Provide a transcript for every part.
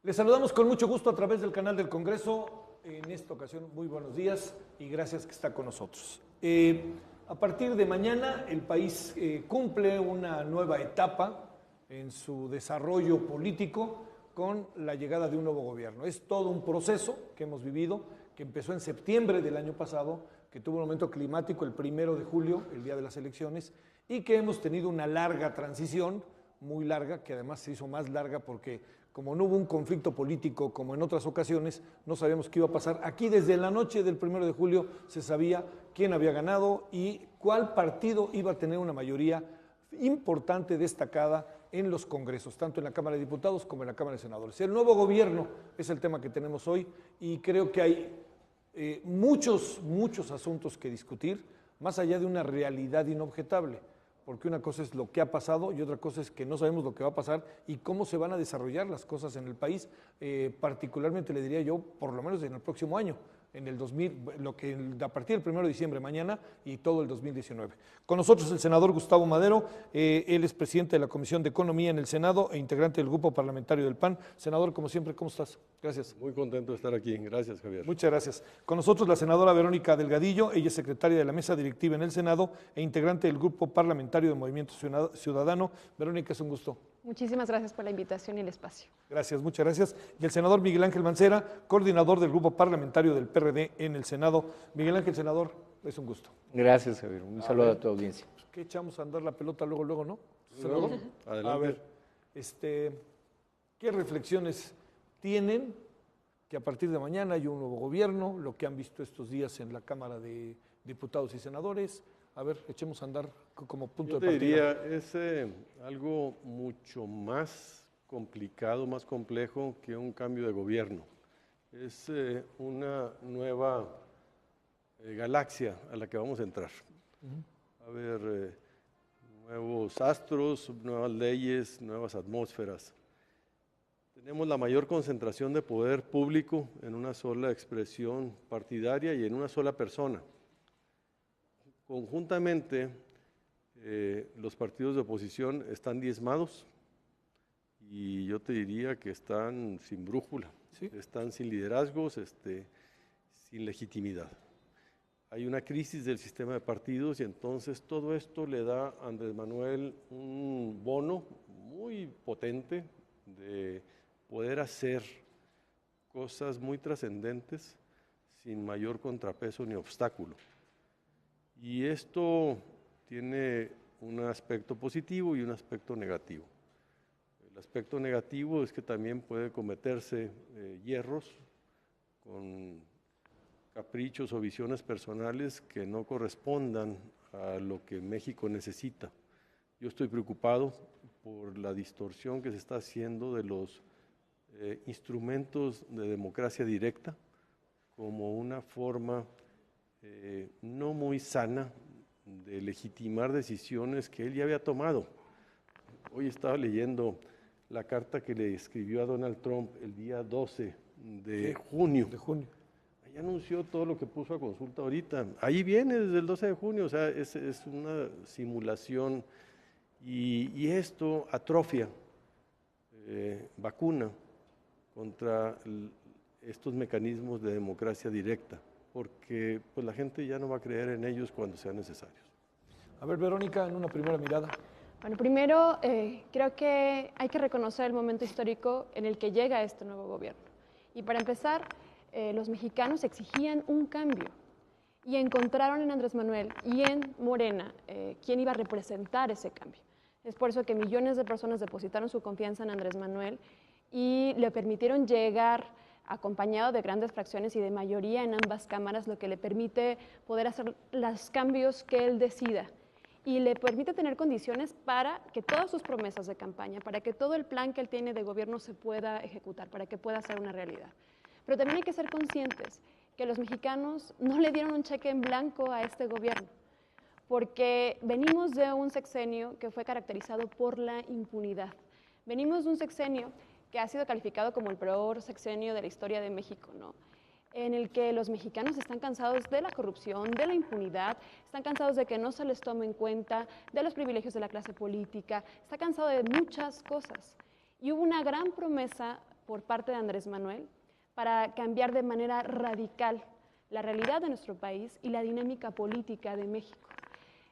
Les saludamos con mucho gusto a través del canal del Congreso. En esta ocasión, muy buenos días y gracias que está con nosotros. A partir de mañana, el país cumple una nueva etapa en su desarrollo político con la llegada de un nuevo gobierno. Es todo un proceso que hemos vivido, que empezó en septiembre del año pasado, que tuvo un momento climático el 1 de julio, el día de las elecciones, y que hemos tenido una larga transición, muy larga, que además se hizo más larga porque como no hubo un conflicto político como en otras ocasiones, no sabíamos qué iba a pasar. Aquí desde la noche del 1 de julio se sabía quién había ganado y cuál partido iba a tener una mayoría importante, destacada en los congresos, tanto en la Cámara de Diputados como en la Cámara de Senadores. El nuevo gobierno es el tema que tenemos hoy y creo que hay muchos asuntos que discutir, más allá de una realidad inobjetable, porque una cosa es lo que ha pasado y otra cosa es que no sabemos lo que va a pasar y cómo se van a desarrollar las cosas en el país, particularmente le diría yo, por lo menos en el próximo año, en el 2000, a partir del 1 de diciembre, mañana y todo el 2019. Con nosotros el senador Gustavo Madero, él es presidente de la Comisión de Economía en el Senado e integrante del Grupo Parlamentario del PAN. Senador, como siempre, ¿cómo estás? Gracias. Muy contento de estar aquí. Gracias, Javier. Muchas gracias. Con nosotros la senadora Verónica Delgadillo, ella es secretaria de la Mesa Directiva en el Senado e integrante del Grupo Parlamentario de Movimiento Ciudadano. Verónica, es un gusto. Muchísimas gracias por la invitación y el espacio. Gracias, muchas gracias. Y el senador Miguel Ángel Mancera, coordinador del Grupo Parlamentario del PRD en el Senado. Miguel Ángel, senador, es un gusto. Gracias, Javier. Un saludo a tu audiencia. ¿Qué echamos a andar la pelota luego, no? Senador, adelante. A ver, ¿qué reflexiones tienen que a partir de mañana hay un nuevo gobierno, lo que han visto estos días en la Cámara de Diputados y Senadores? A ver, echemos a andar como punto de partida. Yo te diría, es algo mucho más complicado, más complejo que un cambio de gobierno. Es una nueva galaxia a la que vamos a entrar. A ver, nuevos astros, nuevas leyes, nuevas atmósferas. Tenemos la mayor concentración de poder público en una sola expresión partidaria y en una sola persona. Conjuntamente, los partidos de oposición están diezmados y yo te diría que están sin brújula, ¿sí? Están sin liderazgos, sin legitimidad. Hay una crisis del sistema de partidos y entonces todo esto le da a Andrés Manuel un bono muy potente de poder hacer cosas muy trascendentes sin mayor contrapeso ni obstáculo. Y esto tiene un aspecto positivo y un aspecto negativo. El aspecto negativo es que también puede cometerse hierros con caprichos o visiones personales que no correspondan a lo que México necesita. Yo estoy preocupado por la distorsión que se está haciendo de los instrumentos de democracia directa como una forma no muy sana de legitimar decisiones que él ya había tomado. Hoy estaba leyendo la carta que le escribió a Donald Trump el día 12 de junio. Ahí anunció todo lo que puso a consulta ahorita. Ahí viene desde el 12 de junio, o sea, es una simulación y esto atrofia, vacuna contra estos mecanismos de democracia directa, porque pues, la gente ya no va a creer en ellos cuando sean necesarios. A ver, Verónica, en una primera mirada. Bueno, primero creo que hay que reconocer el momento histórico en el que llega este nuevo gobierno. Y para empezar, los mexicanos exigían un cambio y encontraron en Andrés Manuel y en Morena quién iba a representar ese cambio. Es por eso que millones de personas depositaron su confianza en Andrés Manuel y le permitieron llegar acompañado de grandes fracciones y de mayoría en ambas cámaras, lo que le permite poder hacer los cambios que él decida y le permite tener condiciones para que todas sus promesas de campaña, para que todo el plan que él tiene de gobierno se pueda ejecutar, para que pueda ser una realidad. Pero también hay que ser conscientes que los mexicanos no le dieron un cheque en blanco a este gobierno, porque venimos de un sexenio que fue caracterizado por la impunidad. Venimos de un sexenio que ha sido calificado como el peor sexenio de la historia de México, ¿no? En el que los mexicanos están cansados de la corrupción, de la impunidad, están cansados de que no se les tome en cuenta, de los privilegios de la clase política, está cansado de muchas cosas. Y hubo una gran promesa por parte de Andrés Manuel para cambiar de manera radical la realidad de nuestro país y la dinámica política de México.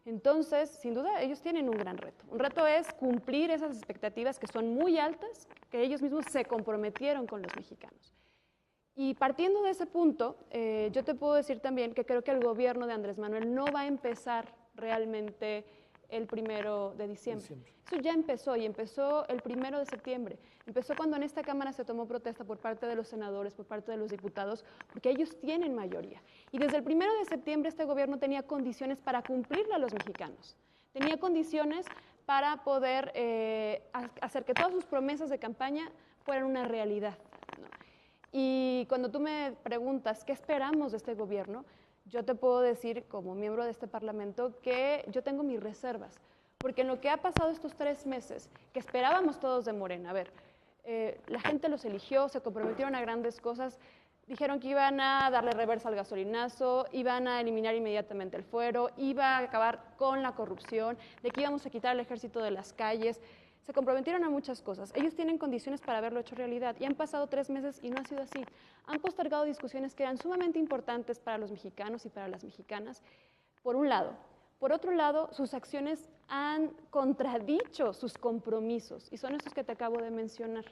Entonces, sin duda, ellos tienen un gran reto. Un reto es cumplir esas expectativas que son muy altas, que ellos mismos se comprometieron con los mexicanos. Y partiendo de ese punto, yo te puedo decir también que creo que el gobierno de Andrés Manuel no va a empezar realmente el 1 de diciembre. Eso ya empezó y empezó el 1 de septiembre. Empezó cuando en esta Cámara se tomó protesta por parte de los senadores, por parte de los diputados, porque ellos tienen mayoría. Y desde el 1 de septiembre este gobierno tenía condiciones para cumplirle a los mexicanos. Tenía condiciones para poder hacer que todas sus promesas de campaña fueran una realidad, ¿no? Y cuando tú me preguntas qué esperamos de este gobierno, yo te puedo decir, como miembro de este Parlamento, que yo tengo mis reservas, porque en lo que ha pasado estos 3 meses, que esperábamos todos de Morena, a ver, la gente los eligió, se comprometieron a grandes cosas, dijeron que iban a darle reversa al gasolinazo, iban a eliminar inmediatamente el fuero, iba a acabar con la corrupción, de que íbamos a quitar al ejército de las calles. Se comprometieron a muchas cosas. Ellos tienen condiciones para haberlo hecho realidad y han pasado 3 meses y no ha sido así. Han postergado discusiones que eran sumamente importantes para los mexicanos y para las mexicanas, por un lado. Por otro lado, sus acciones han contradicho sus compromisos y son esos que te acabo de mencionar.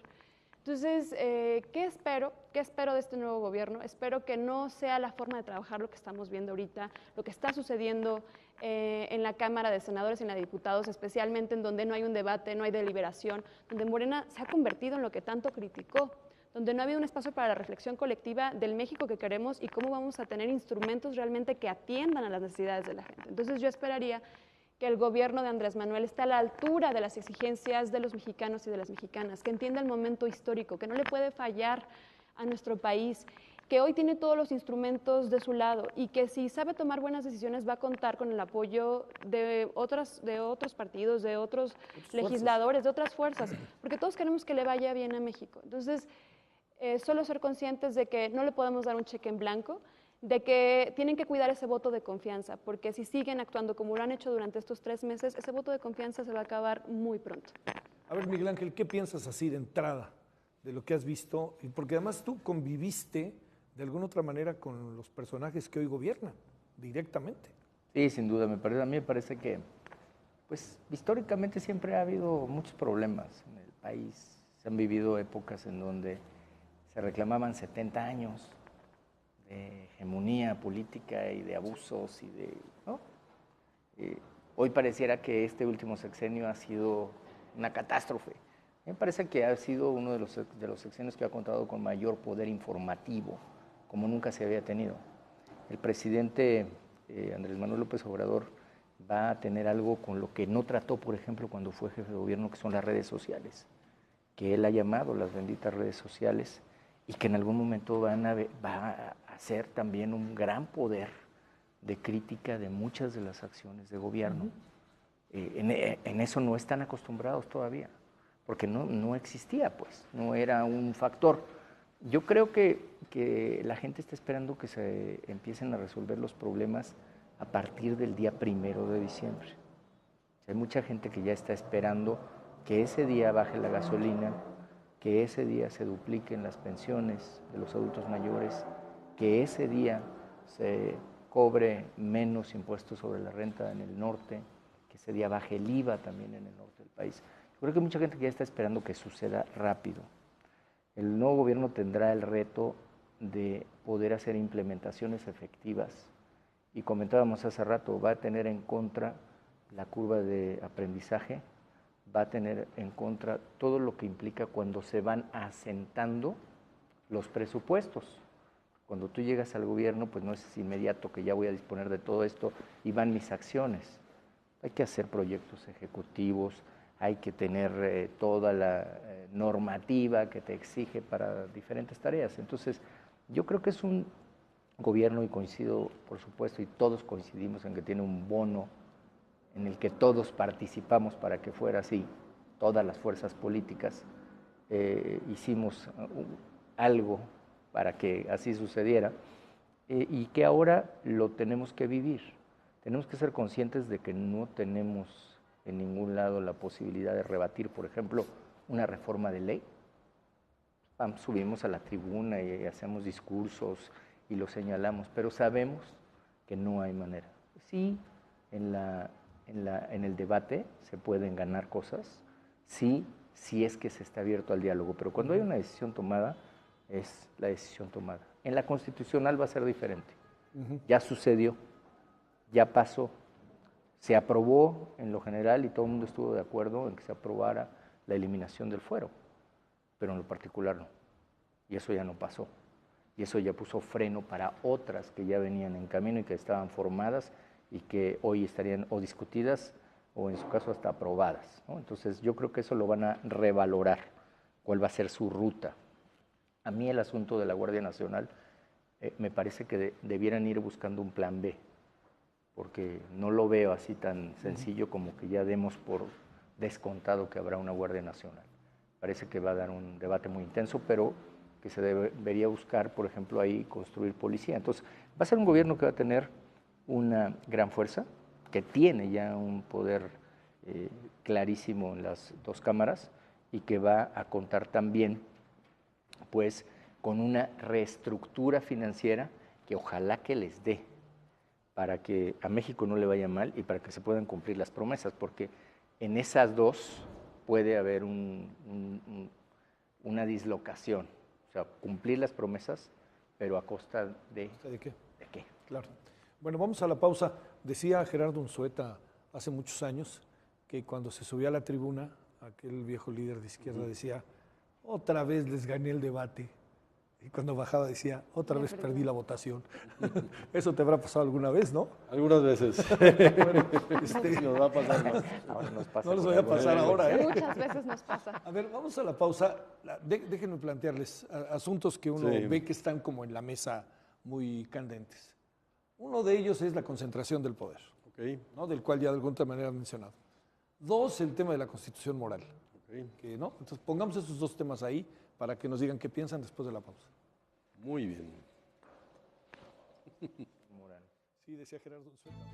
Entonces, ¿qué espero? ¿Qué espero de este nuevo gobierno? Espero que no sea la forma de trabajar lo que estamos viendo ahorita, lo que está sucediendo en la Cámara de Senadores y en la de Diputados, especialmente en donde no hay un debate, no hay deliberación, donde Morena se ha convertido en lo que tanto criticó, donde no ha habido un espacio para la reflexión colectiva del México que queremos y cómo vamos a tener instrumentos realmente que atiendan a las necesidades de la gente. Entonces, yo esperaría que el gobierno de Andrés Manuel esté a la altura de las exigencias de los mexicanos y de las mexicanas, que entienda el momento histórico, que no le puede fallar a nuestro país, que hoy tiene todos los instrumentos de su lado y que si sabe tomar buenas decisiones va a contar con el apoyo de otros partidos, de otros legisladores, de otras fuerzas, porque todos queremos que le vaya bien a México. Entonces, solo ser conscientes de que no le podemos dar un cheque en blanco, de que tienen que cuidar ese voto de confianza, porque si siguen actuando como lo han hecho durante estos 3 meses, ese voto de confianza se va a acabar muy pronto. A ver, Miguel Ángel, ¿qué piensas así de entrada de lo que has visto? Y porque además tú conviviste de alguna otra manera con los personajes que hoy gobiernan, directamente. Sí, sin duda, a mí me parece que, pues, históricamente siempre ha habido muchos problemas en el país. Se han vivido épocas en donde se reclamaban 70 años de hegemonía política y de abusos y de, ¿no? Hoy pareciera que este último sexenio ha sido una catástrofe. Me parece que ha sido uno de los sexenios que ha contado con mayor poder informativo, como nunca se había tenido. El presidente Andrés Manuel López Obrador va a tener algo con lo que no trató, por ejemplo, cuando fue jefe de gobierno, que son las redes sociales, que él ha llamado las benditas redes sociales y que en algún momento va a ser también un gran poder de crítica de muchas de las acciones de gobierno. En eso no están acostumbrados todavía, porque no existía, pues, no era un factor. Yo creo que la gente está esperando que se empiecen a resolver los problemas a partir del día 1 de diciembre. Hay mucha gente que ya está esperando que ese día baje la gasolina, que ese día se dupliquen las pensiones de los adultos mayores, que ese día se cobre menos impuestos sobre la renta en el norte, que ese día baje el IVA también en el norte del país. Yo creo que hay mucha gente que ya está esperando que suceda rápido. El nuevo gobierno tendrá el reto de poder hacer implementaciones efectivas y comentábamos hace rato, va a tener en contra la curva de aprendizaje, va a tener en contra todo lo que implica cuando se van asentando los presupuestos. Cuando tú llegas al gobierno, pues no es inmediato que ya voy a disponer de todo esto y van mis acciones. Hay que hacer proyectos ejecutivos, hay que tener toda la normativa que te exige para diferentes tareas. Entonces, yo creo que es un gobierno, y coincido, por supuesto, y todos coincidimos en que tiene un bono en el que todos participamos para que fuera así, todas las fuerzas políticas hicimos algo para que así sucediera, y que ahora lo tenemos que vivir. Tenemos que ser conscientes de que no tenemos en ningún lado la posibilidad de rebatir, por ejemplo, una reforma de ley. subimos a la tribuna y hacemos discursos y lo señalamos, pero sabemos que no hay manera. Sí, en el debate se pueden ganar cosas, sí, si es que se está abierto al diálogo, pero cuando hay una decisión tomada, es la decisión tomada. En la constitucional va a ser diferente. Ya sucedió, ya pasó, se aprobó en lo general y todo el mundo estuvo de acuerdo en que se aprobara la eliminación del fuero, pero en lo particular no. Y eso ya no pasó. Y eso ya puso freno para otras que ya venían en camino y que estaban formadas y que hoy estarían o discutidas o en su caso hasta aprobadas, ¿no? Entonces yo creo que eso lo van a revalorar, cuál va a ser su ruta. A mí el asunto de la Guardia Nacional me parece que debieran ir buscando un plan B, porque no lo veo así tan sencillo como que ya demos por descontado que habrá una Guardia Nacional. Parece que va a dar un debate muy intenso, pero que se debería buscar, por ejemplo, ahí construir policía. Entonces, va a ser un gobierno que va a tener una gran fuerza, que tiene ya un poder clarísimo en las dos cámaras y que va a contar también, pues, con una reestructura financiera que ojalá que les dé para que a México no le vaya mal y para que se puedan cumplir las promesas, porque en esas dos puede haber una dislocación, o sea, cumplir las promesas, pero a costa de... ¿De qué? ¿De qué? Claro. Bueno, vamos a la pausa. Decía Gerardo Unzueta hace muchos años que cuando se subía a la tribuna, aquel viejo líder de izquierda decía, otra vez les gané el debate. Y cuando bajaba decía, otra vez perdí la votación. Eso te habrá pasado alguna vez, ¿no? Algunas veces. Bueno, Nos va a pasar más. Ahora nos pasa no les con voy a la pasar ahora, ¿eh? Muchas veces nos pasa. A ver, vamos a la pausa. Déjenme plantearles asuntos que uno ve que están como en la mesa muy candentes. Uno de ellos es la concentración del poder, ¿no? Del cual ya de alguna manera han mencionado. Dos, el tema de la constitución moral. Que, ¿no? Entonces pongamos esos dos temas ahí para que nos digan qué piensan después de la pausa. Muy bien. moral. Sí, decía Gerardo Unzueta.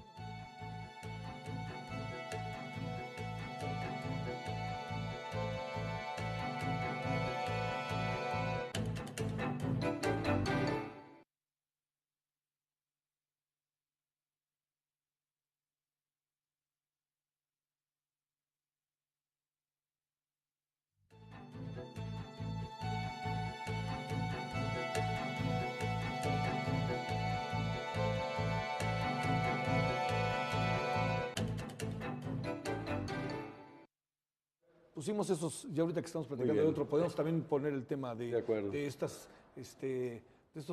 Pusimos esos, ya ahorita que estamos platicando de otro, podemos también poner el tema de estos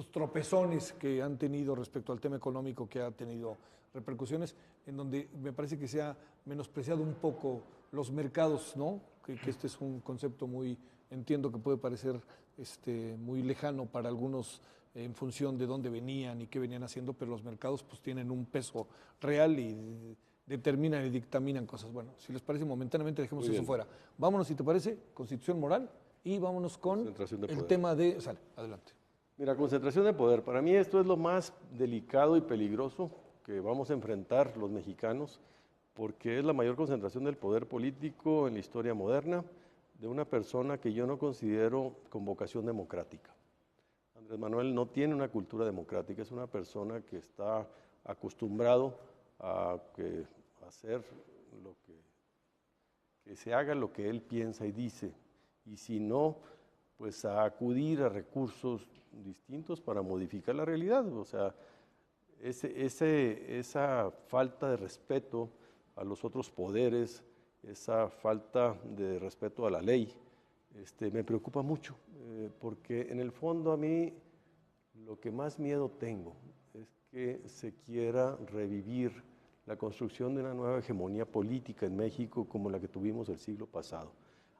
tropezones que han tenido respecto al tema económico, que ha tenido repercusiones, en donde me parece que se ha menospreciado un poco los mercados, ¿no? Que este es un concepto muy, entiendo que puede parecer muy lejano para algunos en función de dónde venían y qué venían haciendo, pero los mercados pues tienen un peso real y determinan y dictaminan cosas. Bueno, si les parece, momentáneamente dejemos eso fuera. Vámonos, si te parece, constitución moral y vámonos con el tema de... Sale, adelante. Mira, concentración de poder. Para mí esto es lo más delicado y peligroso que vamos a enfrentar los mexicanos, porque es la mayor concentración del poder político en la historia moderna de una persona que yo no considero con vocación democrática. Andrés Manuel no tiene una cultura democrática, es una persona que está acostumbrado a hacer que se haga lo que él piensa y dice, y si no, pues a acudir a recursos distintos para modificar la realidad. O sea, esa falta de respeto a los otros poderes, esa falta de respeto a la ley, me preocupa mucho, porque en el fondo a mí lo que más miedo tengo es que se quiera revivir la construcción de una nueva hegemonía política en México como la que tuvimos el siglo pasado.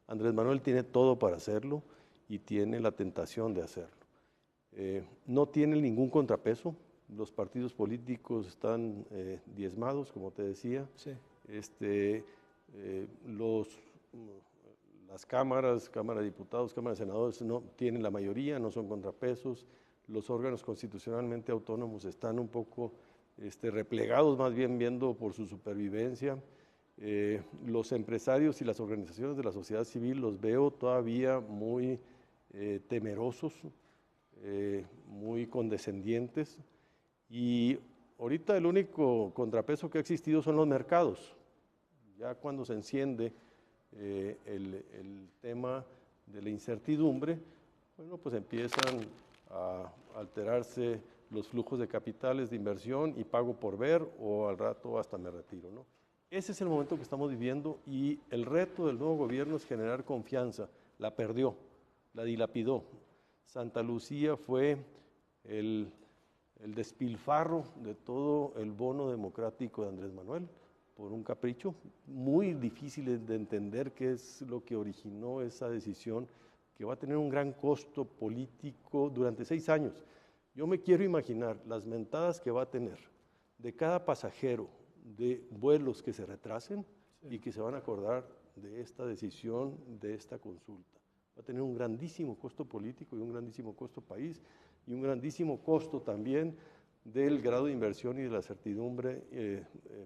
Andrés Manuel tiene todo para hacerlo y tiene la tentación de hacerlo. No tiene ningún contrapeso, los partidos políticos están diezmados, como te decía. Sí. Las cámaras, Cámara de Diputados, Cámara de Senadores, no tienen la mayoría, no son contrapesos. Los órganos constitucionalmente autónomos están un poco replegados, más bien viendo por su supervivencia. Los empresarios y las organizaciones de la sociedad civil los veo todavía muy temerosos, muy condescendientes, y ahorita el único contrapeso que ha existido son los mercados. Ya cuando se enciende el tema de la incertidumbre, bueno, pues empiezan a alterarse los flujos de capitales de inversión y pago por ver, o al rato hasta me retiro, ¿no? Ese es el momento que estamos viviendo, y el reto del nuevo gobierno es generar confianza. La perdió, la dilapidó. Santa Lucía fue el despilfarro de todo el bono democrático de Andrés Manuel por un capricho muy difícil de entender qué es lo que originó esa decisión, que va a tener un gran costo político durante 6 años. Yo me quiero imaginar las mentadas que va a tener de cada pasajero de vuelos que se retrasen, sí, y que se van a acordar de esta decisión, de esta consulta. Va a tener un grandísimo costo político y un grandísimo costo país, y un grandísimo costo también del grado de inversión y de la certidumbre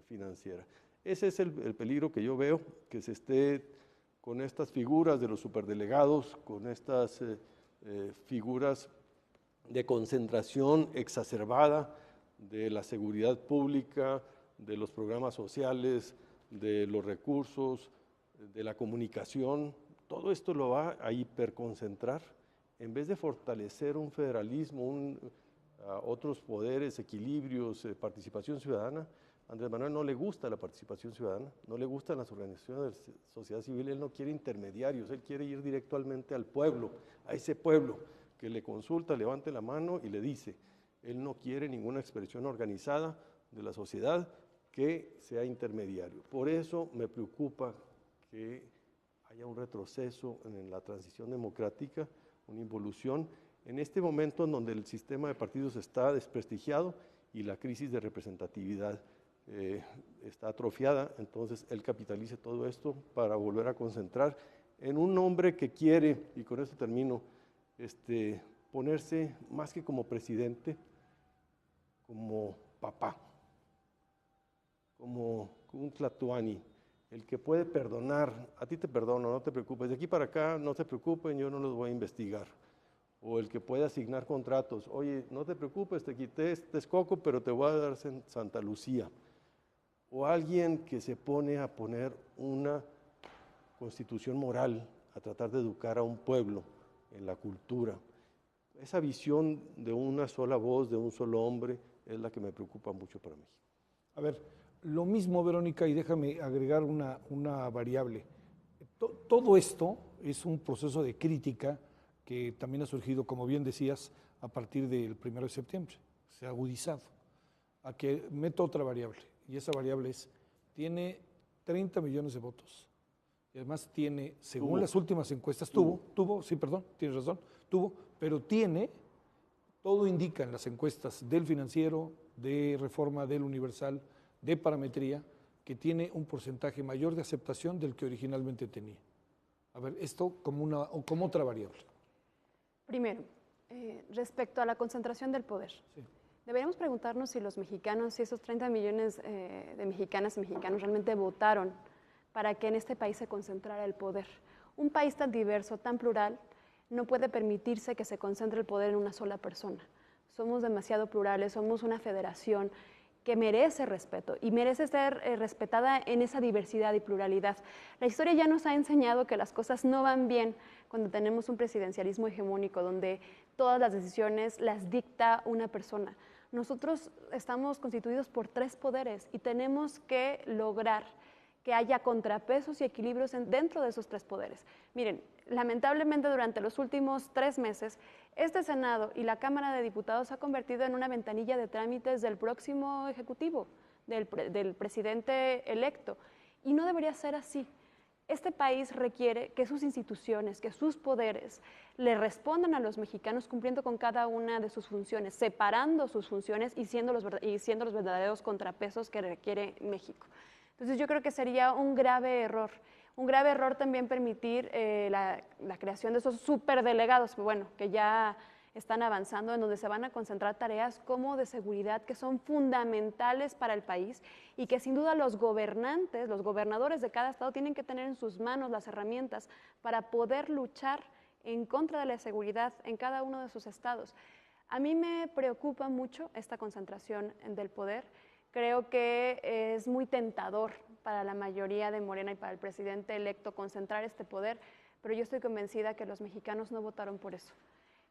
financiera. Ese es el peligro que yo veo, que se esté con estas figuras de los superdelegados, con estas figuras de concentración exacerbada de la seguridad pública, de los programas sociales, de los recursos, de la comunicación. Todo esto lo va a hiperconcentrar, en vez de fortalecer un federalismo, otros poderes, equilibrios, participación ciudadana. A Andrés Manuel no le gusta la participación ciudadana, no le gustan las organizaciones de sociedad civil, él no quiere intermediarios, él quiere ir directamente al pueblo, a ese pueblo que le consulta, levante la mano y le dice. Él no quiere ninguna expresión organizada de la sociedad que sea intermediario. Por eso me preocupa que haya un retroceso en la transición democrática, una involución, en este momento en donde el sistema de partidos está desprestigiado y la crisis de representatividad está atrofiada. Entonces él capitalice todo esto para volver a concentrar en un hombre que quiere, y con esto termino, ponerse más que como presidente, como papá, como un Tlatuani, el que puede perdonar. A ti te perdono, no te preocupes, de aquí para acá no se preocupen, yo no los voy a investigar. O el que puede asignar contratos. Oye, no te preocupes, te quité este escoco, pero te voy a dar Santa Lucía. O alguien que se pone a poner una constitución moral, a tratar de educar a un pueblo en la cultura. Esa visión de una sola voz, de un solo hombre, es la que me preocupa mucho para México. A ver, lo mismo, Verónica, y déjame agregar una variable. Todo esto es un proceso de crítica que también ha surgido, como bien decías, a partir del 1 de septiembre. Se ha agudizado. A que meto otra variable, y esa variable es, tiene 30 millones de votos. Y además tiene, según las últimas encuestas, tienes razón, pero tiene, todo indica en las encuestas del Financiero, de Reforma, del Universal, de Parametría, que tiene un porcentaje mayor de aceptación del que originalmente tenía. A ver, esto como otra variable. Primero, respecto a la concentración del poder. Sí. Deberíamos preguntarnos si los mexicanos, si esos 30 millones de mexicanas y mexicanos realmente votaron para que en este país se concentrara el poder. Un país tan diverso, tan plural, no puede permitirse que se concentre el poder en una sola persona. Somos demasiado plurales, somos una federación que merece respeto y merece ser respetada en esa diversidad y pluralidad. La historia ya nos ha enseñado que las cosas no van bien cuando tenemos un presidencialismo hegemónico donde todas las decisiones las dicta una persona. Nosotros estamos constituidos por 3 poderes y tenemos que lograr que haya contrapesos y equilibrios dentro de esos 3 poderes. Miren, lamentablemente durante los últimos 3 meses, este Senado y la Cámara de Diputados se ha convertido en una ventanilla de trámites del próximo Ejecutivo, del presidente electo, y no debería ser así. Este país requiere que sus instituciones, que sus poderes le respondan a los mexicanos cumpliendo con cada una de sus funciones, separando sus funciones y siendo los verdaderos contrapesos que requiere México. Entonces yo creo que sería un grave error también permitir la creación de esos superdelegados, bueno, que ya están avanzando, en donde se van a concentrar tareas como de seguridad que son fundamentales para el país y que sin duda los gobernantes, los gobernadores de cada estado tienen que tener en sus manos las herramientas para poder luchar en contra de la seguridad en cada uno de sus estados. A mí me preocupa mucho esta concentración del poder. Creo que es muy tentador para la mayoría de Morena y para el presidente electo concentrar este poder, pero yo estoy convencida que los mexicanos no votaron por eso,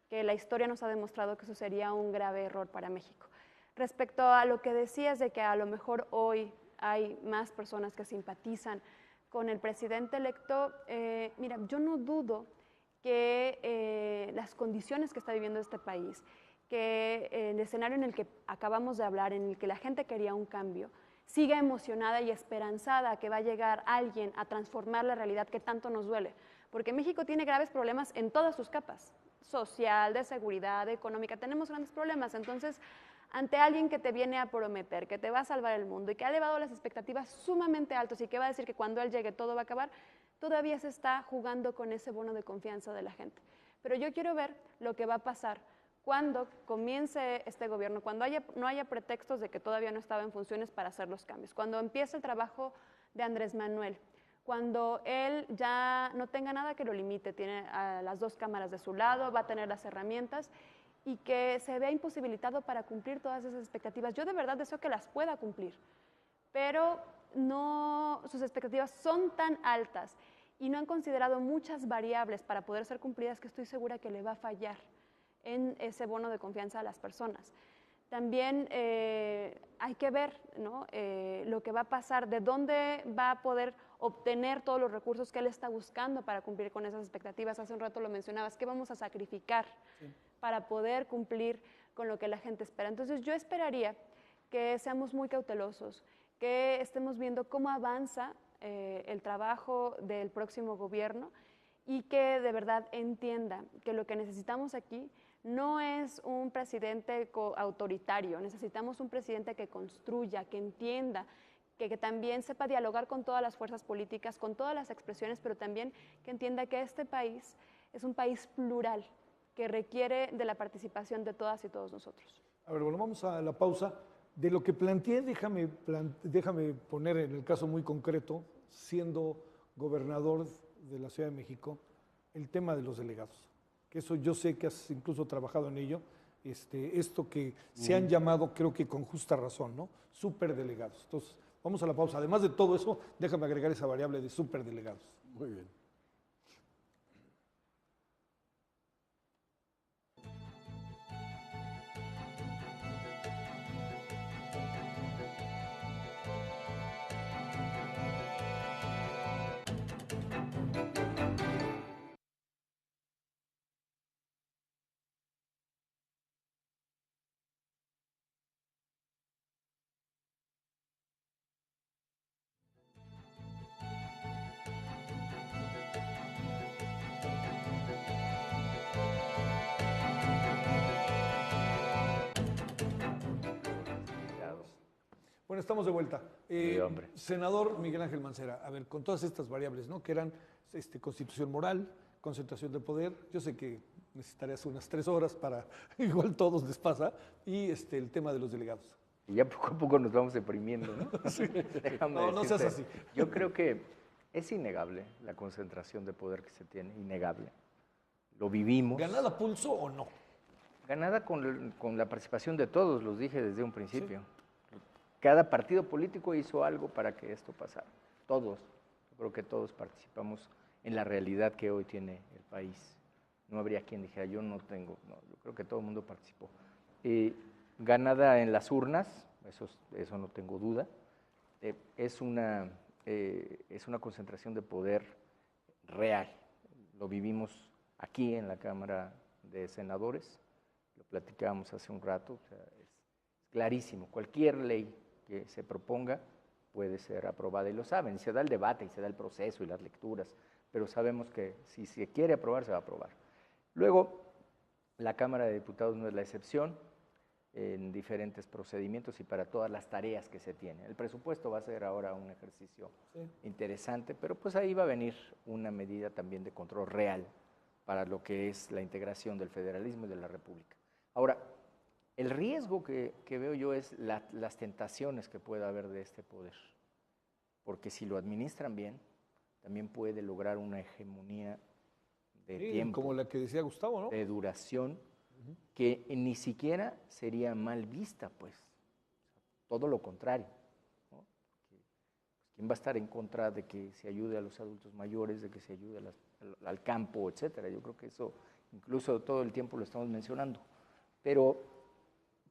que la historia nos ha demostrado que eso sería un grave error para México. Respecto a lo que decías de que a lo mejor hoy hay más personas que simpatizan con el presidente electo, mira, yo no dudo que las condiciones que está viviendo este país, que el escenario en el que acabamos de hablar, en el que la gente quería un cambio, siga emocionada y esperanzada que va a llegar alguien a transformar la realidad que tanto nos duele. Porque México tiene graves problemas en todas sus capas, social, de seguridad, económica, tenemos grandes problemas. Entonces, ante alguien que te viene a prometer, que te va a salvar el mundo y que ha elevado las expectativas sumamente altas y que va a decir que cuando él llegue todo va a acabar, todavía se está jugando con ese bono de confianza de la gente. Pero yo quiero ver lo que va a pasar cuando comience este gobierno, cuando no haya pretextos de que todavía no estaba en funciones para hacer los cambios, cuando empiece el trabajo de Andrés Manuel, cuando él ya no tenga nada que lo limite, tiene a las dos cámaras de su lado, va a tener las herramientas y que se vea imposibilitado para cumplir todas esas expectativas. Yo de verdad deseo que las pueda cumplir, pero no, sus expectativas son tan altas y no han considerado muchas variables para poder ser cumplidas que estoy segura que le va a fallar en ese bono de confianza a las personas. También hay que ver, ¿no? Lo que va a pasar, de dónde va a poder obtener todos los recursos que él está buscando para cumplir con esas expectativas. Hace un rato lo mencionabas, ¿qué vamos a sacrificar para poder cumplir con lo que la gente espera? Entonces yo esperaría que seamos muy cautelosos, que estemos viendo cómo avanza el trabajo del próximo gobierno y que de verdad entienda que lo que necesitamos aquí no es un presidente autoritario, necesitamos un presidente que construya, que entienda, que también sepa dialogar con todas las fuerzas políticas, con todas las expresiones, pero también que entienda que este país es un país plural, que requiere de la participación de todas y todos nosotros. A ver, bueno, vamos a la pausa. De lo que planteé, déjame poner en el caso muy concreto, siendo gobernador de la Ciudad de México, el tema de los delegados. Que eso yo sé que has incluso trabajado en ello, esto que se han llamado, creo que con justa razón, ¿no? Superdelegados. Entonces, vamos a la pausa. Además de todo eso, déjame agregar esa variable de superdelegados. Muy bien. Bueno, estamos de vuelta. Sí, hombre. Senador Miguel Ángel Mancera, a ver, con todas estas variables, ¿no? Que eran constitución moral, concentración de poder, yo sé que necesitarías unas 3 horas para, igual todos les pasa, y el tema de los delegados. Y ya poco a poco nos vamos deprimiendo, ¿no? Sí. Déjame No, no seas decirte, así. yo creo que es innegable la concentración de poder que se tiene, innegable. Lo vivimos. ¿Ganada a pulso o no? Ganada con la participación de todos, los dije desde un principio. Sí. Cada partido político hizo algo para que esto pasara. Todos, yo creo que todos participamos en la realidad que hoy tiene el país. No habría quien dijera, yo no tengo, no, yo creo que todo el mundo participó. Ganada en las urnas, eso no tengo duda. Es una concentración de poder real. Lo vivimos aquí en la Cámara de Senadores, lo platicábamos hace un rato, o sea, es clarísimo. Cualquier ley que se proponga puede ser aprobada y lo saben, se da el debate y se da el proceso y las lecturas, pero sabemos que si se quiere aprobar, se va a aprobar. Luego, la Cámara de Diputados no es la excepción en diferentes procedimientos y para todas las tareas que se tienen. El presupuesto va a ser ahora un ejercicio interesante, pero pues ahí va a venir una medida también de control real para lo que es la integración del federalismo y de la República. Ahora, el riesgo que veo yo es las tentaciones que pueda haber de este poder, porque si lo administran bien, también puede lograr una hegemonía de Sí, tiempo, como la que decía Gustavo, ¿no? de duración, que ni siquiera sería mal vista, pues. Todo lo contrario, ¿no? ¿Quién va a estar en contra de que se ayude a los adultos mayores, de que se ayude al campo, etcétera? Yo creo que eso incluso todo el tiempo lo estamos mencionando. Pero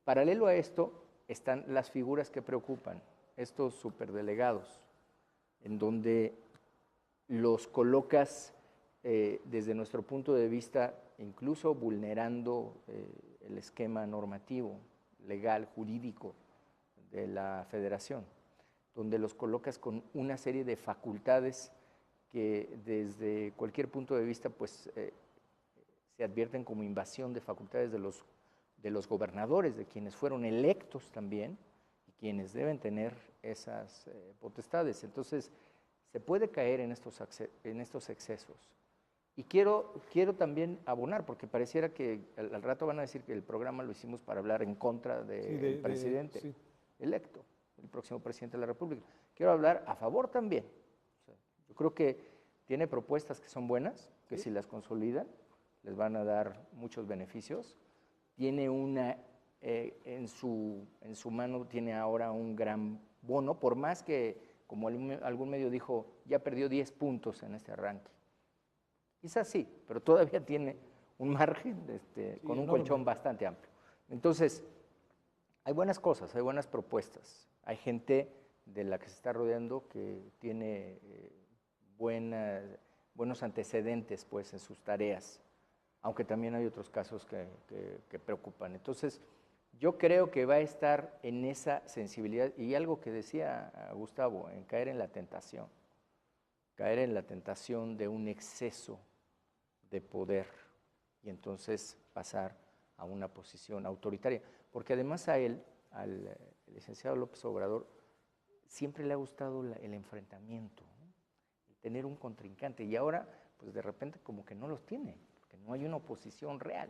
paralelo a esto están las figuras que preocupan, estos superdelegados, en donde los colocas desde nuestro punto de vista, incluso vulnerando el esquema normativo, legal, jurídico de la federación, donde los colocas con una serie de facultades que desde cualquier punto de vista pues, se advierten como invasión de facultades de los gobernadores, de quienes fueron electos también y quienes deben tener esas potestades. Entonces, se puede caer en estos excesos. Y quiero también abonar, porque pareciera que al rato van a decir que el programa lo hicimos para hablar en contra del presidente electo, el próximo presidente de la República. Quiero hablar a favor también. O sea, yo creo que tiene propuestas que son buenas, que si las consolidan, les van a dar muchos beneficios. Tiene una, en su mano tiene ahora un gran bono, por más que, como algún medio dijo, ya perdió 10 puntos en este arranque. Quizás sí, pero todavía tiene un margen con un colchón bastante amplio. Entonces, hay buenas cosas, hay buenas propuestas. Hay gente de la que se está rodeando que tiene buenos antecedentes pues, en sus tareas, aunque también hay otros casos que preocupan. Entonces, yo creo que va a estar en esa sensibilidad y algo que decía Gustavo, en caer en la tentación de un exceso de poder y entonces pasar a una posición autoritaria. Porque además al licenciado López Obrador siempre le ha gustado el enfrentamiento, ¿no? El tener un contrincante y ahora pues de repente como que no los tiene, porque no hay una oposición real,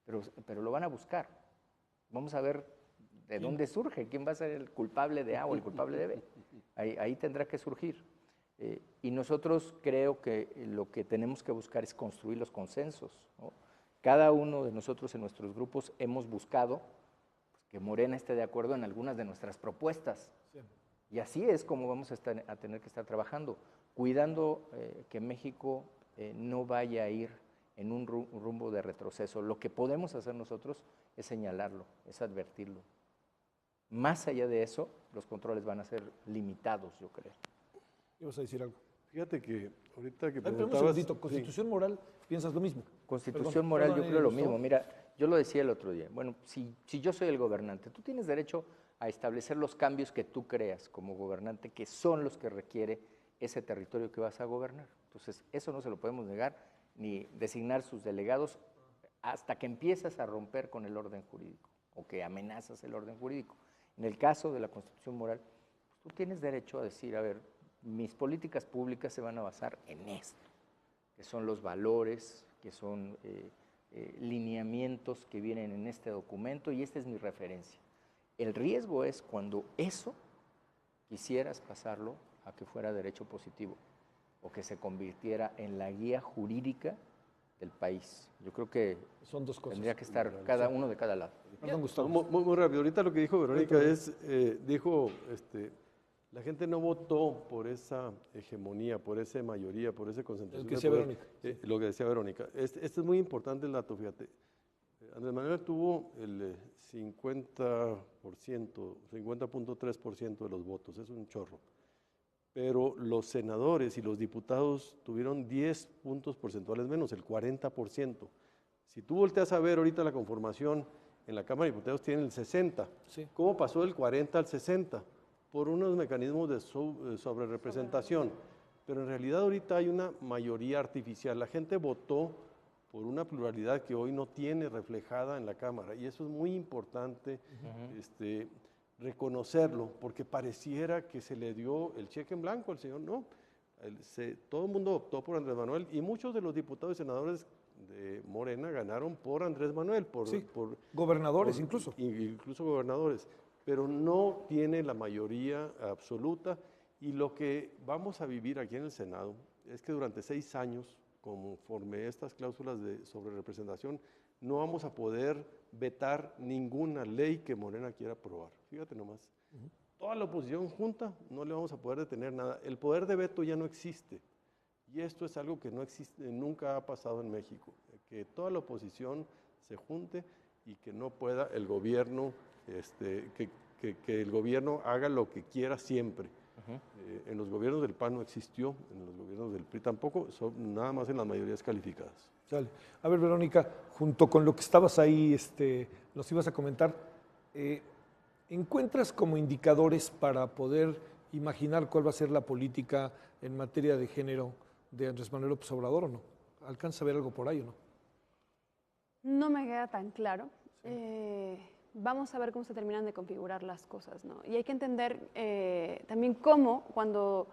pero lo van a buscar. Vamos a ver de dónde surge, quién va a ser el culpable de A o el culpable de B. Ahí tendrá que surgir. Y nosotros creo que lo que tenemos que buscar es construir los consensos, ¿no? Cada uno de nosotros en nuestros grupos hemos buscado pues, que Morena esté de acuerdo en algunas de nuestras propuestas. Sí. Y así es como vamos a tener que estar trabajando, cuidando que México no vaya a ir en un rumbo de retroceso. Lo que podemos hacer nosotros es señalarlo, es advertirlo. Más allá de eso, los controles van a ser limitados, yo creo. ¿Ibas a decir algo? Fíjate que ahorita que preguntabas... Un segundito, Constitución Moral, ¿piensas lo mismo? Constitución Moral, yo creo lo mismo. Mira, yo lo decía el otro día. Bueno, si yo soy el gobernante, tú tienes derecho a establecer los cambios que tú creas como gobernante, que son los que requiere ese territorio que vas a gobernar. Entonces, eso no se lo podemos negar, ni designar sus delegados hasta que empiezas a romper con el orden jurídico o que amenazas el orden jurídico. En el caso de la Constitución Moral, pues, tú tienes derecho a decir, a ver, mis políticas públicas se van a basar en esto, que son los valores, que son lineamientos que vienen en este documento y esta es mi referencia. El riesgo es cuando eso quisieras pasarlo a que fuera derecho positivo o que se convirtiera en la guía jurídica del país. Yo creo que son dos cosas. Tendría que estar cada uno de cada lado. Muy rápido. Ahorita lo que dijo Verónica es, dijo, la gente no votó por esa hegemonía, por esa mayoría, por ese concentración. Lo que decía Verónica. Lo que decía Verónica. Este es muy importante el dato, fíjate. Andrés Manuel tuvo el 50.3% de los votos, es un chorro. Pero los senadores y los diputados tuvieron 10 puntos porcentuales menos, el 40%. Si tú volteas a ver ahorita la conformación en la Cámara de Diputados tienen el 60%. Sí. ¿Cómo pasó del 40 al 60? Por unos mecanismos de sobrerepresentación. Pero en realidad ahorita hay una mayoría artificial. La gente votó por una pluralidad que hoy no tiene reflejada en la Cámara. Y eso es muy importante reconocerlo, porque pareciera que se le dio el cheque en blanco al señor. No, todo el mundo optó por Andrés Manuel y muchos de los diputados y senadores de Morena ganaron por Andrés Manuel. Por gobernadores incluso. Incluso gobernadores. Pero no tiene la mayoría absoluta y lo que vamos a vivir aquí en el Senado es que durante 6 años conforme estas cláusulas de sobrerepresentación, no vamos a poder vetar ninguna ley que Morena quiera aprobar. Fíjate nomás. Toda la oposición junta, no le vamos a poder detener nada. El poder de veto ya no existe. Y esto es algo que no existe, nunca ha pasado en México. Que toda la oposición se junte y que no pueda el gobierno, que el gobierno haga lo que quiera siempre. En los gobiernos del PAN no existió, en los gobiernos del PRI tampoco, son nada más en las mayorías calificadas. Sale. A ver, Verónica, junto con lo que estabas ahí, nos ibas a comentar, ¿encuentras como indicadores para poder imaginar cuál va a ser la política en materia de género de Andrés Manuel López Obrador o no? ¿Alcanza a ver algo por ahí o no? No me queda tan claro. Vamos a ver cómo se terminan de configurar las cosas, ¿no? Y hay que entender también cómo, cuando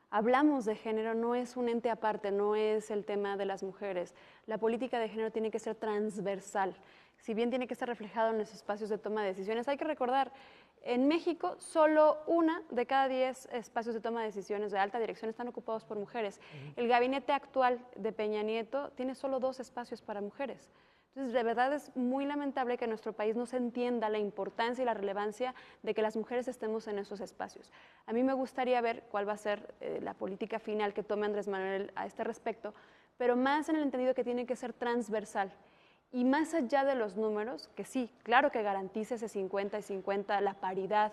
hablamos de género, no es un ente aparte, no es el tema de las mujeres. La política de género tiene que ser transversal. Si bien tiene que estar reflejado en los espacios de toma de decisiones, hay que recordar, en México solo 1 de cada 10 espacios de toma de decisiones de alta dirección están ocupados por mujeres. El gabinete actual de Peña Nieto tiene solo 2 espacios para mujeres. Entonces, de verdad es muy lamentable que en nuestro país no se entienda la importancia y la relevancia de que las mujeres estemos en esos espacios. A mí me gustaría ver cuál va a ser la política final que tome Andrés Manuel a este respecto, pero más en el entendido que tiene que ser transversal. Y más allá de los números, que sí, claro que garantice ese 50 y 50, la paridad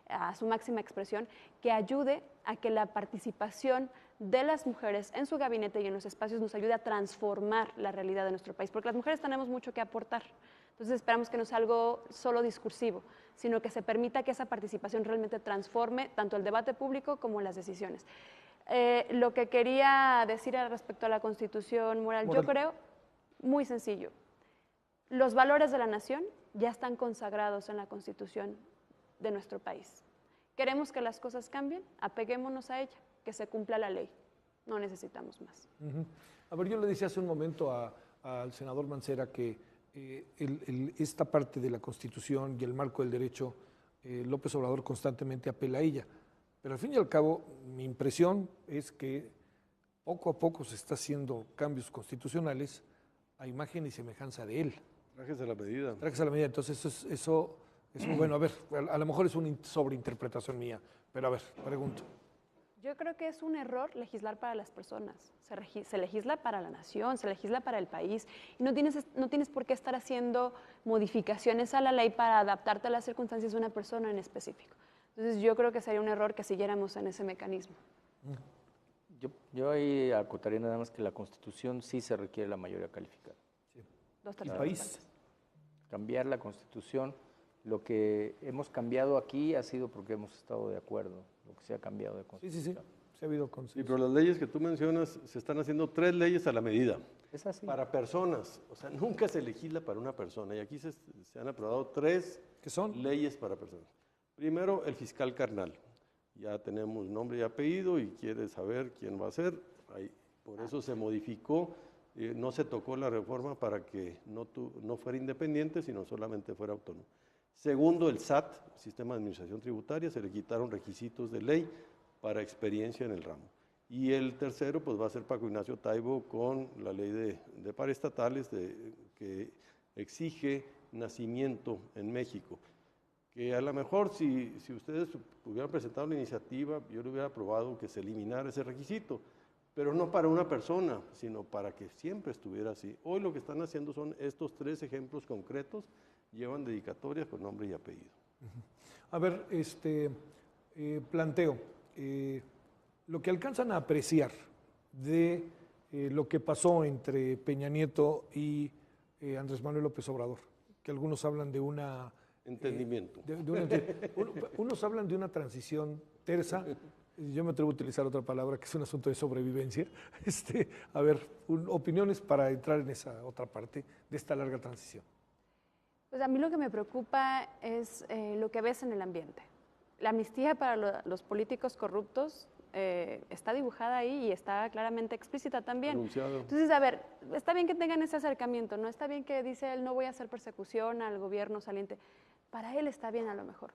a su máxima expresión, que ayude a que la participación de las mujeres en su gabinete y en los espacios nos ayude a transformar la realidad de nuestro país, porque las mujeres tenemos mucho que aportar. Entonces esperamos que no sea algo solo discursivo, sino que se permita que esa participación realmente transforme tanto el debate público como las decisiones. Lo que quería decir respecto a la Constitución moral, yo creo, muy sencillo, los valores de la nación ya están consagrados en la Constitución de nuestro país. ¿Queremos que las cosas cambien? Apeguémonos a ella, que se cumpla la ley. No necesitamos más. A ver, yo le decía hace un momento al senador Mancera que esta parte de la Constitución y el marco del derecho, López Obrador constantemente apela a ella. Pero al fin y al cabo, mi impresión es que poco a poco se está haciendo cambios constitucionales a imagen y semejanza de él. Trajes a la medida. Trajes a la medida. Entonces, eso bueno, a ver, a lo mejor es una sobreinterpretación mía, pero a ver, pregunto. Yo creo que es un error legislar para las personas. Se legisla para la nación, se legisla para el país. Y no tienes por qué estar haciendo modificaciones a la ley para adaptarte a las circunstancias de una persona en específico. Entonces, yo creo que sería un error que siguiéramos en ese mecanismo. Yo ahí acotaría nada más que la Constitución sí se requiere la mayoría calificada. Sí. 2/3 país. Cambiar la Constitución, lo que hemos cambiado aquí ha sido porque hemos estado de acuerdo, lo que se ha cambiado de Constitución. Sí, ha habido consenso. Sí, pero las leyes que tú mencionas, se están haciendo 3 leyes a la medida. Es así. Para personas, o sea, nunca se legisla para una persona. Y aquí se han aprobado 3 ¿Qué son? leyes para personas. Primero, el fiscal carnal. Ya tenemos nombre y apellido y quiere saber quién va a ser. Por eso se modificó, no se tocó la reforma para que no fuera independiente, sino solamente fuera autónomo. Segundo, el SAT, Sistema de Administración Tributaria, se le quitaron requisitos de ley para experiencia en el ramo. Y el tercero, pues va a ser Paco Ignacio Taibo con la ley de paraestatales que exige nacimiento en México. Que a lo mejor si ustedes hubieran presentado la iniciativa, yo le hubiera aprobado que se eliminara ese requisito, pero no para una persona, sino para que siempre estuviera así. Hoy lo que están haciendo son estos 3 ejemplos concretos, llevan dedicatorias con nombre y apellido. A ver, planteo, lo que alcanzan a apreciar de lo que pasó entre Peña Nieto y Andrés Manuel López Obrador, que algunos hablan de una... Entendimiento. Unos hablan de una transición tersa, yo me atrevo a utilizar otra palabra que es un asunto de sobrevivencia. A ver, opiniones para entrar en esa otra parte de esta larga transición. Pues a mí lo que me preocupa es lo que ves en el ambiente. La amnistía para los políticos corruptos está dibujada ahí y está claramente explícita también. Anunciado. Entonces, a ver, está bien que tengan ese acercamiento, ¿no? Está bien que dice él, no voy a hacer persecución al gobierno saliente. Para él está bien a lo mejor.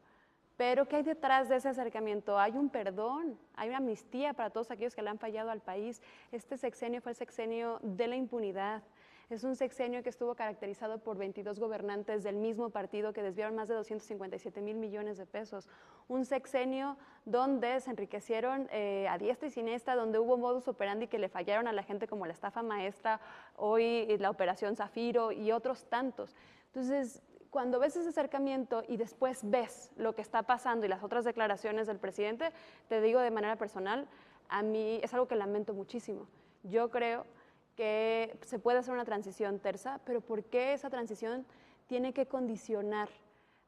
Pero ¿qué hay detrás de ese acercamiento? Hay un perdón, hay una amnistía para todos aquellos que le han fallado al país. Este sexenio fue el sexenio de la impunidad. Es un sexenio que estuvo caracterizado por 22 gobernantes del mismo partido que desviaron más de 257,000 millones de pesos. Un sexenio donde se enriquecieron a diestra y siniestra, donde hubo modus operandi que le fallaron a la gente como la estafa maestra, hoy la operación Zafiro y otros tantos. Entonces, cuando ves ese acercamiento y después ves lo que está pasando y las otras declaraciones del presidente, te digo de manera personal, a mí es algo que lamento muchísimo. Yo creo que se puede hacer una transición tersa, pero ¿por qué esa transición tiene que condicionar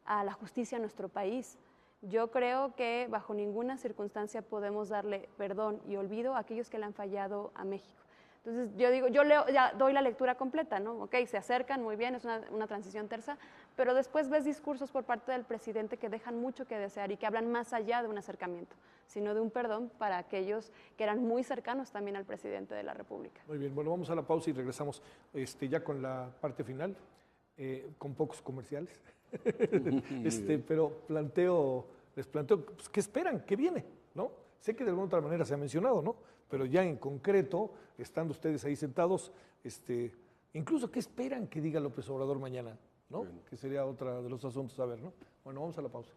a la justicia en nuestro país? Yo creo que bajo ninguna circunstancia podemos darle perdón y olvido a aquellos que le han fallado a México. Entonces yo digo, yo leo, ya doy la lectura completa, ¿no? Ok, se acercan, muy bien, es una transición tersa, pero después ves discursos por parte del presidente que dejan mucho que desear y que hablan más allá de un acercamiento, sino de un perdón para aquellos que eran muy cercanos también al presidente de la República. Muy bien, bueno, vamos a la pausa y regresamos ya con la parte final, con pocos comerciales. Pero les planteo, pues, ¿qué esperan? ¿Qué viene? ¿No? Sé que de alguna otra manera se ha mencionado, ¿no? Pero ya en concreto, estando ustedes ahí sentados, incluso, ¿qué esperan que diga López Obrador mañana? ¿No? Bueno. Que sería otro de los asuntos a ver, ¿no? Bueno, vamos a la pausa.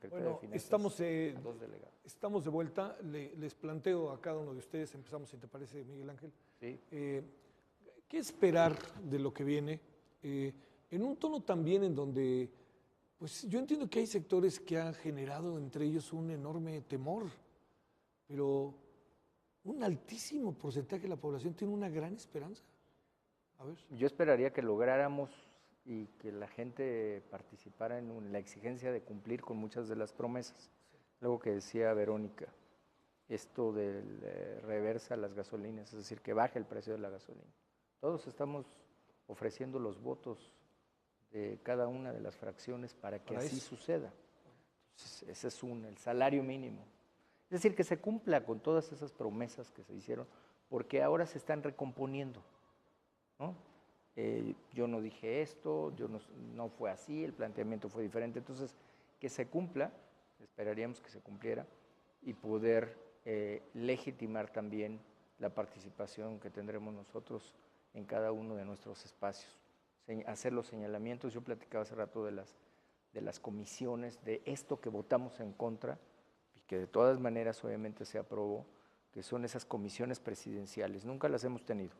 Bueno, estamos de vuelta. Les planteo a cada uno de ustedes, empezamos si te parece, Miguel Ángel. Sí. ¿Qué esperar de lo que viene? En un tono también en donde, pues yo entiendo que hay sectores que han generado entre ellos un enorme temor, pero un altísimo porcentaje de la población tiene una gran esperanza. A ver. Yo esperaría que lográramos y que la gente participara en la exigencia de cumplir con muchas de las promesas. Luego que decía Verónica, esto del reversa a las gasolinas, es decir, que baje el precio de la gasolina. Todos estamos ofreciendo los votos de cada una de las fracciones para que así suceda. Entonces, ese es el salario mínimo. Es decir, que se cumpla con todas esas promesas que se hicieron, porque ahora se están recomponiendo, ¿no? Yo no dije esto, no fue así, el planteamiento fue diferente. Entonces, que se cumpla, esperaríamos que se cumpliera, y poder legitimar también la participación que tendremos nosotros en cada uno de nuestros espacios. Hacer los señalamientos, yo platicaba hace rato de las comisiones, de esto que votamos en contra, y que de todas maneras obviamente se aprobó, que son esas comisiones presidenciales. Nunca las hemos tenido,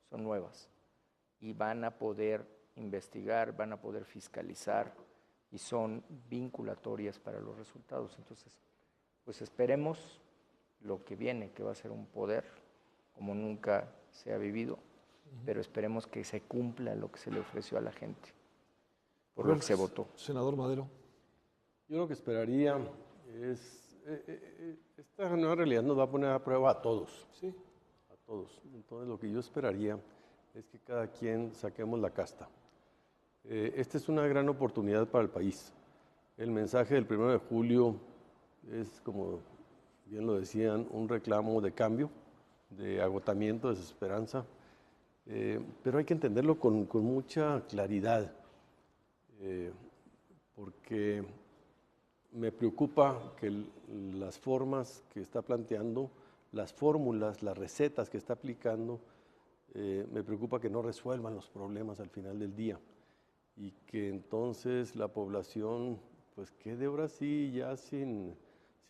son nuevas. Y van a poder investigar, van a poder fiscalizar y son vinculatorias para los resultados. Entonces, pues esperemos lo que viene, que va a ser un poder como nunca se ha vivido, pero esperemos que se cumpla lo que se le ofreció a la gente, por lo que se votó. Senador Madero. Yo lo que esperaría es, esta nueva realidad nos va a poner a prueba a todos. Sí. A todos. Entonces, lo que yo esperaría es que cada quien saquemos la casta. Esta es una gran oportunidad para el país. El mensaje del 1 de julio es, como bien lo decían, un reclamo de cambio, de agotamiento, de desesperanza, pero hay que entenderlo con mucha claridad, porque me preocupa que las formas que está planteando, las fórmulas, las recetas que está aplicando, me preocupa que no resuelvan los problemas al final del día y que entonces la población pues quede ahora sí ya sin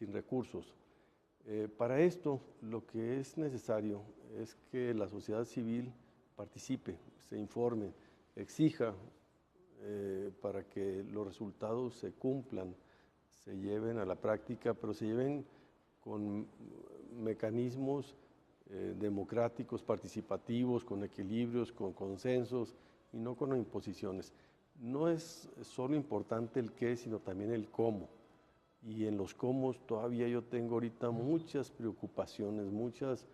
recursos. Para esto lo que es necesario es que la sociedad civil participe, se informe, exija para que los resultados se cumplan, se lleven a la práctica, pero se lleven con mecanismos democráticos, participativos, con equilibrios, con consensos y no con imposiciones. No es solo importante el qué, sino también el cómo. Y en los cómo todavía yo tengo ahorita muchas preocupaciones, muchas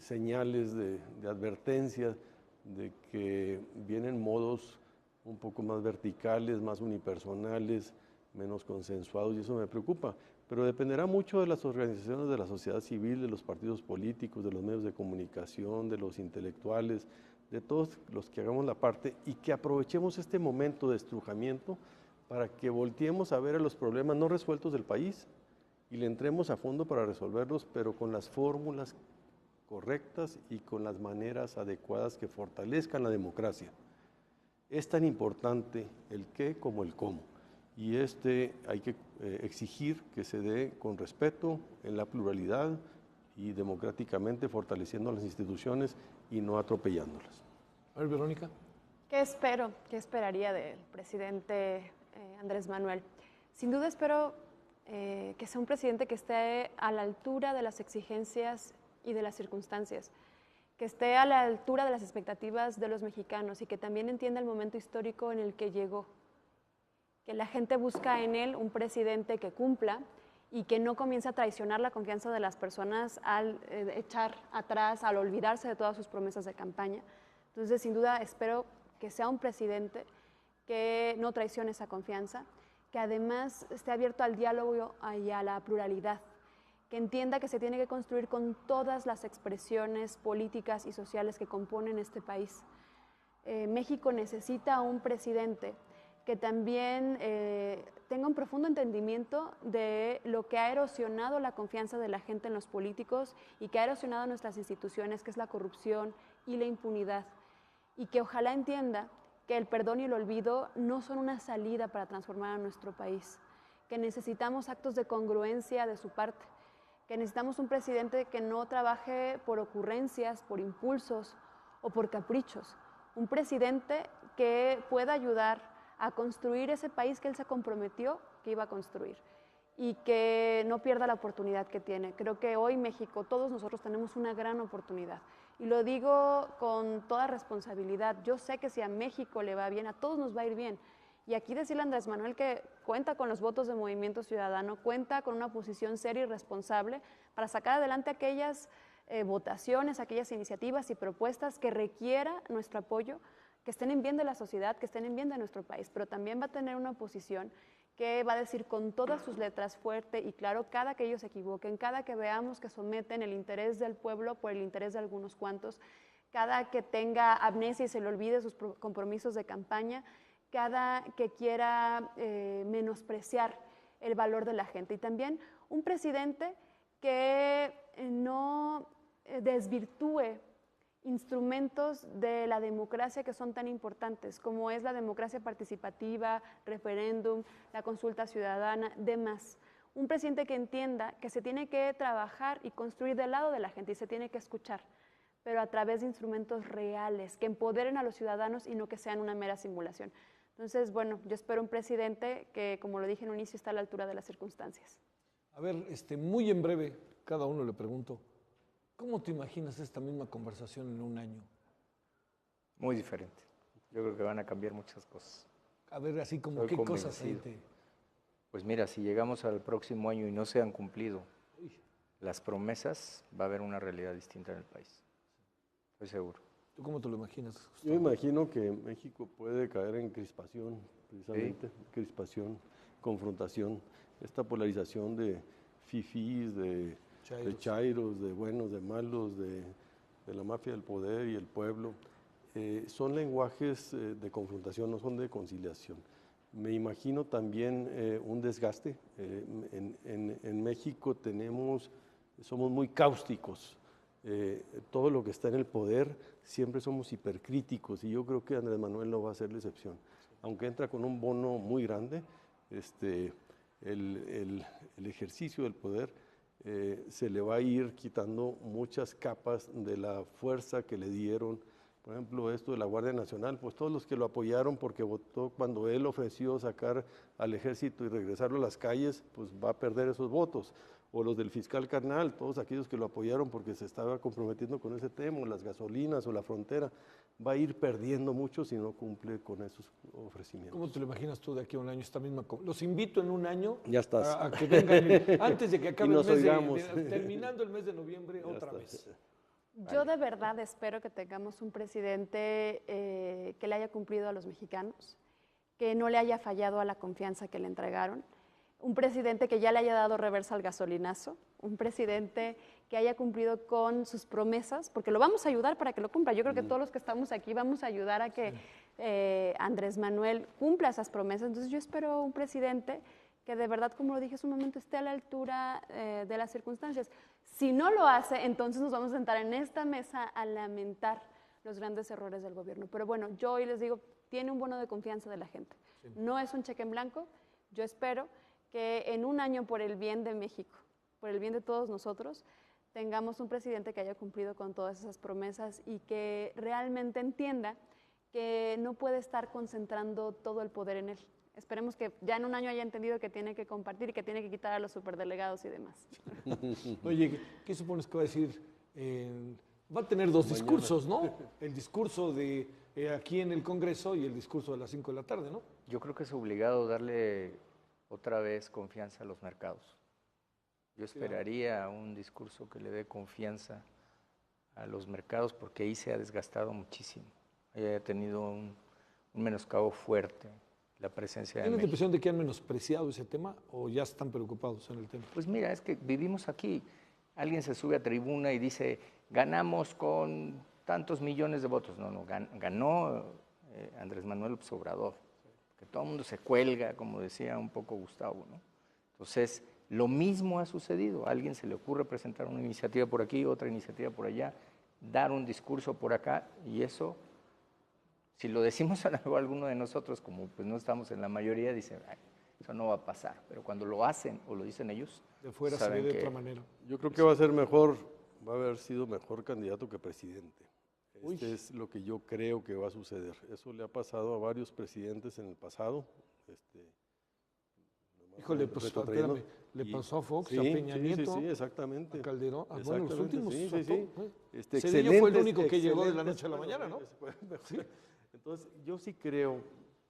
señales de advertencia de que vienen modos un poco más verticales, más unipersonales, menos consensuados, y eso me preocupa. Pero dependerá mucho de las organizaciones de la sociedad civil, de los partidos políticos, de los medios de comunicación, de los intelectuales, de todos los que hagamos la parte y que aprovechemos este momento de estrujamiento para que volteemos a ver a los problemas no resueltos del país y le entremos a fondo para resolverlos, pero con las fórmulas correctas y con las maneras adecuadas que fortalezcan la democracia. Es tan importante el qué como el cómo, y hay que exigir que se dé con respeto, en la pluralidad y democráticamente, fortaleciendo las instituciones y no atropellándolas. A ver, Verónica. ¿Qué espero? ¿Qué esperaría del presidente Andrés Manuel? Sin duda espero que sea un presidente que esté a la altura de las exigencias y de las circunstancias, que esté a la altura de las expectativas de los mexicanos y que también entienda el momento histórico en el que llegó, que la gente busca en él un presidente que cumpla y que no comience a traicionar la confianza de las personas al echar atrás, al olvidarse de todas sus promesas de campaña. Entonces, sin duda, espero que sea un presidente que no traicione esa confianza, que además esté abierto al diálogo y a la pluralidad, que entienda que se tiene que construir con todas las expresiones políticas y sociales que componen este país. México necesita un presidente que también tenga un profundo entendimiento de lo que ha erosionado la confianza de la gente en los políticos y que ha erosionado nuestras instituciones, que es la corrupción y la impunidad, y que ojalá entienda que el perdón y el olvido no son una salida para transformar a nuestro país, que necesitamos actos de congruencia de su parte, que necesitamos un presidente que no trabaje por ocurrencias, por impulsos o por caprichos, un presidente que pueda ayudar a construir ese país que él se comprometió que iba a construir y que no pierda la oportunidad que tiene. Creo que hoy México, todos nosotros tenemos una gran oportunidad y lo digo con toda responsabilidad. Yo sé que si a México le va bien, a todos nos va a ir bien. Y aquí decirle a Andrés Manuel que cuenta con los votos de Movimiento Ciudadano, cuenta con una posición seria y responsable para sacar adelante aquellas votaciones, aquellas iniciativas y propuestas que requiera nuestro apoyo, que estén en bien de la sociedad, que estén en bien de nuestro país, pero también va a tener una oposición que va a decir con todas sus letras fuerte y claro, cada que ellos se equivoquen, cada que veamos que someten el interés del pueblo por el interés de algunos cuantos, cada que tenga amnesia y se le olvide sus compromisos de campaña, cada que quiera menospreciar el valor de la gente. Y también un presidente que no desvirtúe instrumentos de la democracia que son tan importantes, como es la democracia participativa, referéndum, la consulta ciudadana, demás. Un presidente que entienda que se tiene que trabajar y construir del lado de la gente y se tiene que escuchar, pero a través de instrumentos reales, que empoderen a los ciudadanos y no que sean una mera simulación. Entonces, bueno, yo espero un presidente que, como lo dije en un inicio, está a la altura de las circunstancias. A ver, muy en breve, cada uno le pregunto, ¿cómo te imaginas esta misma conversación en un año? Muy diferente. Yo creo que van a cambiar muchas cosas. A ver, así como Estoy qué cosas convencido. Pues mira, si llegamos al próximo año y no se han cumplido las promesas, va a haber una realidad distinta en el país. Estoy seguro. ¿Tú cómo te lo imaginas, Gustavo? Yo imagino que México puede caer en crispación, precisamente, ¿sí? Crispación, confrontación, esta polarización de fifís, de chairos, de buenos, de malos, de la mafia del poder y el pueblo. Son lenguajes de confrontación, no son de conciliación. Me imagino también un desgaste. En México somos muy cáusticos. Todo lo que está en el poder siempre somos hipercríticos y yo creo que Andrés Manuel no va a ser la excepción. Aunque entra con un bono muy grande, el ejercicio del poder se le va a ir quitando muchas capas de la fuerza que le dieron. Por ejemplo, esto de la Guardia Nacional, pues todos los que lo apoyaron porque votó cuando él ofreció sacar al ejército y regresarlo a las calles, pues va a perder esos votos. o los del fiscal carnal, todos aquellos que lo apoyaron porque se estaba comprometiendo con ese tema, o las gasolinas o la frontera, va a ir perdiendo mucho si no cumple con esos ofrecimientos. ¿Cómo te lo imaginas tú de aquí a un año esta misma? Los invito en un año ya estás. A que vengan antes de que acabe el mes terminando el mes de noviembre ya otra está. vez. Yo de verdad espero que tengamos un presidente que le haya cumplido a los mexicanos, que no le haya fallado a la confianza que le entregaron, un presidente que ya le haya dado reversa al gasolinazo, un presidente que haya cumplido con sus promesas, porque lo vamos a ayudar para que lo cumpla. Yo creo que todos los que estamos aquí vamos a ayudar a que Andrés Manuel cumpla esas promesas. Entonces yo espero un presidente que de verdad, como lo dije hace un momento, esté a la altura de las circunstancias. Si no lo hace, entonces nos vamos a sentar en esta mesa a lamentar los grandes errores del gobierno. Pero bueno, yo hoy les digo, tiene un bono de confianza de la gente. Sí. No es un cheque en blanco. Yo espero que en un año, por el bien de México, por el bien de todos nosotros, tengamos un presidente que haya cumplido con todas esas promesas y que realmente entienda que no puede estar concentrando todo el poder en él. Esperemos que ya en un año haya entendido que tiene que compartir y que tiene que quitar a los superdelegados y demás. Oye, ¿qué supones que va a decir? Va a tener dos discursos, ¿no? El discurso de aquí en el Congreso y el discurso de las 5 de la tarde, ¿no? Yo creo que es obligado darle otra vez confianza a los mercados. Yo esperaría un discurso que le dé confianza a los mercados porque ahí se ha desgastado muchísimo. Ahí ha tenido un menoscabo fuerte la presencia de México. ¿Tienes la impresión de que han menospreciado ese tema o ya están preocupados en el tema? Pues mira, es que vivimos aquí. Alguien se sube a tribuna y dice, ganamos con tantos millones de votos. No, ganó Andrés Manuel López Obrador. Que todo el mundo se cuelga, como decía un poco Gustavo, ¿no? Entonces, lo mismo ha sucedido. A alguien se le ocurre presentar una iniciativa por aquí, otra iniciativa por allá, dar un discurso por acá, y eso, si lo decimos a alguno de nosotros, como pues no estamos en la mayoría, dicen, eso no va a pasar. Pero cuando lo hacen o lo dicen ellos, de fuera se ve de otra manera. Yo creo que va a ser mejor, va a haber sido mejor candidato que presidente. Es lo que yo creo que va a suceder. Eso le ha pasado a varios presidentes en el pasado. Híjole, pues espérame, le pasó a Fox, a Peña Nieto, sí, exactamente. a Calderón, bueno, los últimos. Sí. Cedillo fue el único que llegó de la noche a la mañana, ¿no? Sí. Entonces, yo sí creo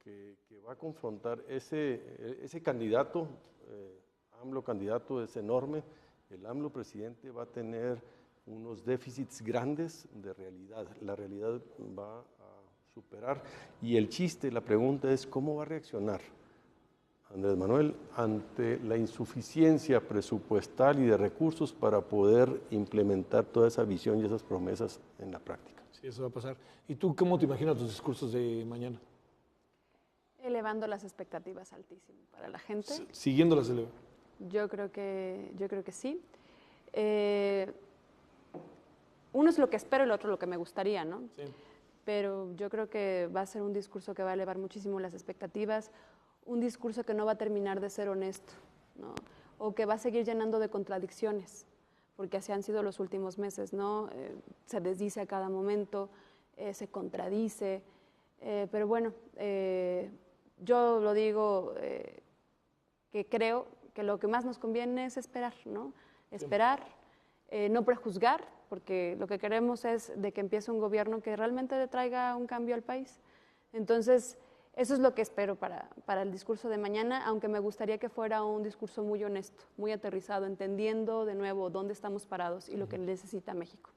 que va a confrontar ese candidato, AMLO candidato es enorme, el AMLO presidente va a tener unos déficits grandes de realidad. La realidad va a superar. Y el chiste, la pregunta es, ¿cómo va a reaccionar Andrés Manuel ante la insuficiencia presupuestal y de recursos para poder implementar toda esa visión y esas promesas en la práctica? Sí, eso va a pasar. ¿Y tú cómo te imaginas tus discursos de mañana? Elevando las expectativas altísimo para la gente. Siguiéndolas elevando. Yo creo que sí. Uno es lo que espero y el otro lo que me gustaría, ¿no? Sí. Pero yo creo que va a ser un discurso que va a elevar muchísimo las expectativas, un discurso que no va a terminar de ser honesto, ¿no? O que va a seguir llenando de contradicciones, porque así han sido los últimos meses, ¿no? Se desdice a cada momento, se contradice, pero bueno, yo lo digo que creo que lo que más nos conviene es esperar, ¿no? Esperar, no prejuzgar, porque lo que queremos es de que empiece un gobierno que realmente le traiga un cambio al país. Entonces, eso es lo que espero para el discurso de mañana, aunque me gustaría que fuera un discurso muy honesto, muy aterrizado, entendiendo de nuevo dónde estamos parados y lo que necesita México.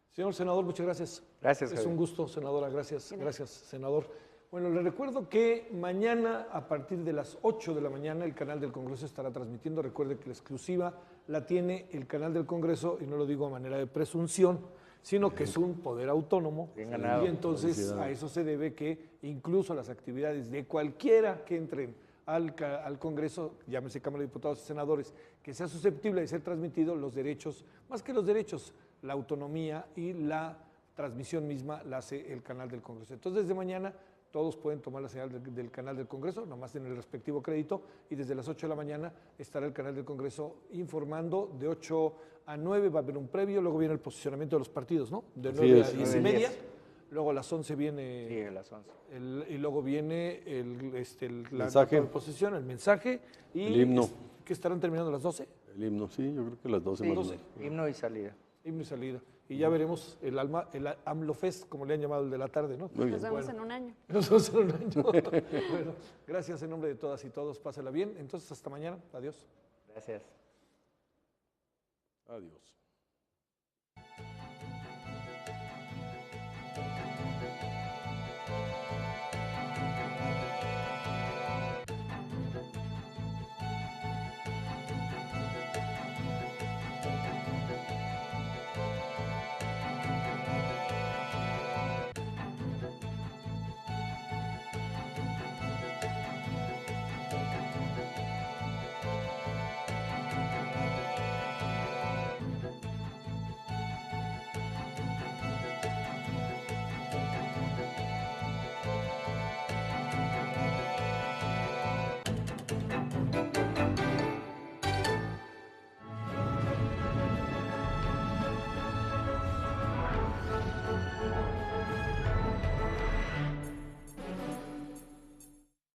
Señor senador, muchas gracias. Gracias, Es un gusto, senadora. Gracias, senador. Bueno, le recuerdo que mañana a partir de las 8 de la mañana el canal del Congreso estará transmitiendo. Recuerde que la exclusiva la tiene el canal del Congreso y no lo digo a manera de presunción, sino que es un poder autónomo. Bien ganado. Y entonces a eso se debe que incluso las actividades de cualquiera que entren al Congreso, llámese Cámara de Diputados y Senadores, que sea susceptible de ser transmitido, los derechos, más que los derechos, la autonomía y la transmisión misma la hace el canal del Congreso. Entonces desde mañana todos pueden tomar la señal del canal del Congreso, nomás en el respectivo crédito, y desde las 8 de la mañana estará el canal del Congreso informando. De 8 a 9 va a haber un previo, luego viene el posicionamiento de los partidos, ¿no? De 9 a 10 y media, luego a las 11 viene... Sí, a las 11. Y luego viene la mensaje. posición, el mensaje, y el himno. que estarán terminando a las 12. El himno, sí, yo creo que las 12 Sí, más o 12. menos. Himno y salida. Himno y salida. Y ya veremos el AMLOFest, como le han llamado el de la tarde, ¿no? Muy bien. Nos vemos Bueno. en un año. Nos vemos en un año. Bueno, gracias en nombre de todas y todos. Pásela bien. Entonces, hasta mañana. Adiós. Gracias. Adiós.